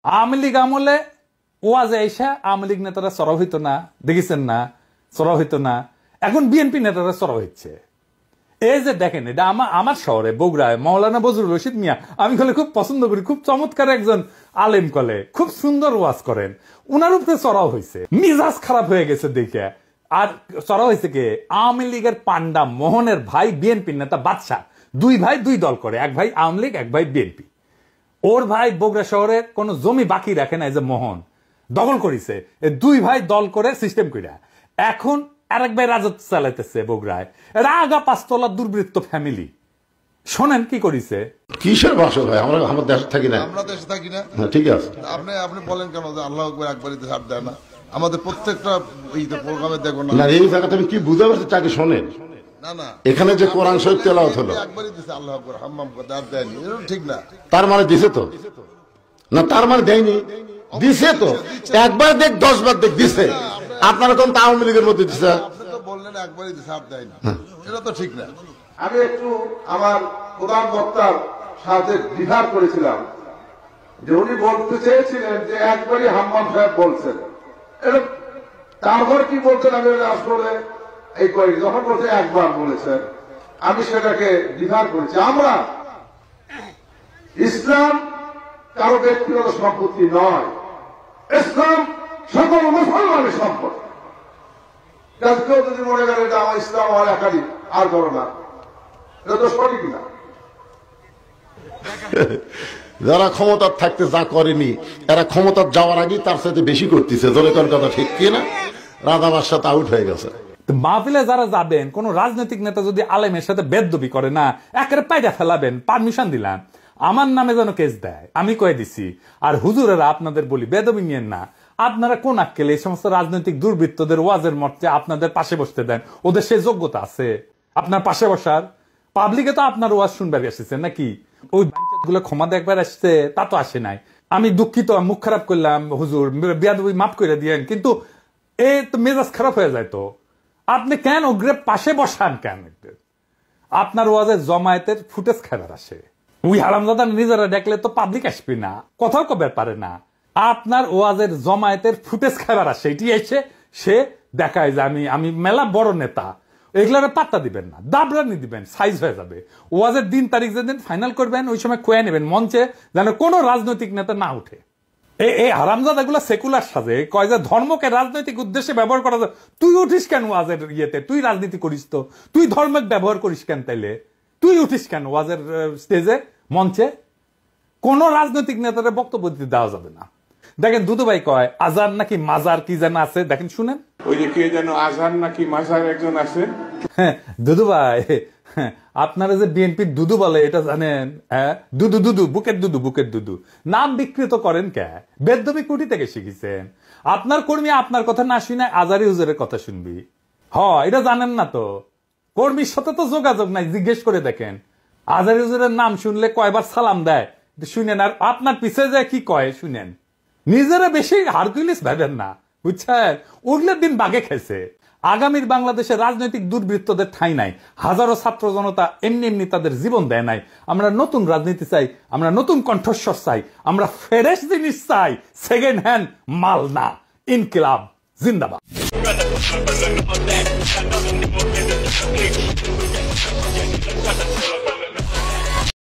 আওয়ামী লীগ আমলে ওয়াজে আইসা আওয়ামী লীগ নেতারা চড়াও হইতো না, দেখেছেন না, চড়াও হইতো না। এখন বিএনপি নেতারা চড়াও হচ্ছে। এই যে দেখেন, এটা আমার শহরে বগুড়ায় মাওলানা বজরুল রশিদ মিয়া, আমি কলে খুব পছন্দ করি, খুব চমৎকার একজন আলেম, কলে খুব সুন্দর ওয়াজ করেন, উনার উপরে চড়াও হয়েছে, মিজাজ খারাপ হয়ে গেছে দেখে। আর চড়াও হয়েছে কে? আওয়ামী লীগের পান্ডা মোহনের ভাই বিএনপি নেতা বাদশাহ, দুই ভাই দুই দল করে, এক ভাই আওয়ামী লীগ, এক ভাই বিএনপি। ওর ভাই বগুড়া শহরে কোনো জমি বাকি রাখে না, এই যে মোহন দখল করেছে, দুই ভাই দল করে সিস্টেম কইরা এখন আরেক ভাই রাজত্ব চালাইতেছে বগুড়ায়। এরা আগা পাঁচতলা দুর্বৃত্ত ফ্যামিলি। শোনেন কি করিছে। কিসের ভাষা ভাই? আমরা আমার দেশে থাকি না, আমরা দেশে থাকি না। ঠিক আছে, আপনি বলেন কেন যে আল্লাহ আকবার একবারই ছাড় দেয় না? আমাদের প্রত্যেকটা প্রোগ্রামে দেখো না, এই জায়গাতে আমি কি বুঝতে পারছি, তাকে শোনেন না না, এখানে যে কোরআন শরীফ তেলাওয়াত হলো একবারই দিছে আল্লাহ আকবার হাম্মাম করতে, আর দেয়নি, এটা ঠিক না। তার মানে দিছে তো না? তার মানে দেয়নি, দিছে তো। একবার দেখ 10 বার দেখ দিছে। আপনারা কোন আওয়ামী লীগের মধ্যে দিছে? আপনি তো বললেন একবারই দিছে আর দেয়নি, এটা তো ঠিক না। আমি একটু আমার প্রধান বক্তার সাথে বিহার করেছিলাম যে উনি বলতে চেয়েছিলেন যে একবারই হাম্মাম সাহেব বলছেন, এটা তারপর কি বলছেন আমি আসলে এই করি, যখন বলছে একবার বলেছেন আমি সেটাকে বিহার করেছি। আমরা ইসলাম কারো ব্যক্তিগত সম্পত্তি নয়, ইসলাম সকল মুসলমানের সম্পত্তি। কেউ যদি মনে করে এটা আমার ইসলাম আমার একাডি আর করো না, এটা তো সঠিক না। যারা ক্ষমতার থাকতে যা করেনি, এরা ক্ষমতার যাওয়ার আগেই তার সাথে বেশি করতেছে। জোরে কোন কথা ঠিক কি না? রাধাবার সাথে আউট হয়ে গেছে। মাহফিলে যারা যাবেন, কোন রাজনৈতিক নেতা যদি আলেমের সাথে বেদবি করে না, একেবারে পায়রা ফেলাবেন, পারমিশন দিলাম, আমার নামে যেন কেস দেয়, আমি কয়ে দিছি। আর হুজুরেরা আপনাদের বলি, বেদবি নিয়েন না। আপনারা কোন আক্কেলে এই সমস্ত রাজনৈতিক দুর্বৃত্তদের ওয়াজের মর্চে আপনাদের পাশে বসতে দেন? ওদের সে যোগ্যতা আছে আপনার পাশে বসার? পাবলিকে তো আপনার ওয়াজ শুনবার এসেছেন নাকি? ওই গুলো ক্ষমা দেখবার আসছে, তা তো আসে নাই। আমি দুঃখিত, মুখ খারাপ করলাম, হুজুর বেয়াদবি মাফ করে দিয়েন, কিন্তু এ তো মেজাজ খারাপ হয়ে যায়। তো আপনি কেন ওগ্রে পাশে বসান কেন? আপনার ওয়াজের জমায়েতের ফুটেজ খাবার আসে, ওই হারামজাদা নিজেরা দেখলে তো পাবলিক আসবে না, কথাও কবে পারে না। আপনার ওয়াজের জমায়েতের ফুটেজ খাবার আসে, এটি এসে সে দেখায় যে আমি মেলা বড় নেতা। এগুলার পাত্তা দিবেন না, দাবরানি দিবেন, সাইজ হয়ে যাবে। ওয়াজের দিন তারিখ যেদিন ফাইনাল করবেন, ওই সময় কয়ে নেবেন মঞ্চে, যেন কোনো রাজনৈতিক নেতা না উঠে। এই হারামজাদা গুলা সেকুলার সাজে, কয় যে ধর্মকে রাজনৈতিক উদ্দেশ্যে ব্যবহার করা যায়। তুই উঠিস কেন ওয়াজের ইয়েতে? তুই রাজনীতি করিস তো, তুই ধর্মের ব্যবহার করিস কেন? তাইলে তুই উঠিস কেন ওয়াজের স্টেজে, মঞ্চে? কোন রাজনৈতিক নেতাদের বক্তব্য দিতে দেওয়া যাবে না। দেখেন দুদু ভাই কয় আজান নাকি মাজার কি যেন আছে, দেখেন শুনেন। ওই যে কে যেন আজান নাকি মাজার একজন আছে। হ্যাঁ দুদু ভাই, আপনারা যে বিএনপির দুদু বলে এটা জানেন? হ্যাঁ, দুদু দুদু, বুকের দুদু, বুকের দুদু নাম বিকৃত করেন কে? বেদবি কুটি থেকে শিখেছেন? আপনার কর্মী আপনার কথা না শুনে আজারি হুজুরের কথা শুনবি? এটা জানেন না তো? কর্মীর সাথে তো যোগাযোগ নাই, জিজ্ঞেস করে দেখেন। আজারি হুজুরের নাম শুনলে কয়বার সালাম দেয় শুনেন, আর আপনার পিছে যায় কি কয় শুনেন। নিজেরা বেশি হারকুলিস ভাবেন না, বুঝছেন? ওগুলোর দিন বাগে খেয়েছে। আগামীর বাংলাদেশে রাজনৈতিক দুর্বৃত্তদের ঠাঁই নাই। হাজারো ছাত্র জনতা এমনি এমনি তাদের জীবন দেয় নাই। আমরা নতুন রাজনীতি চাই, আমরা নতুন কণ্ঠস্বর চাই, আমরা ফ্রেশ জিনিস চাই, সেকেন্ড হ্যান্ড মাল না। ইনকিলাব জিন্দাবাদ।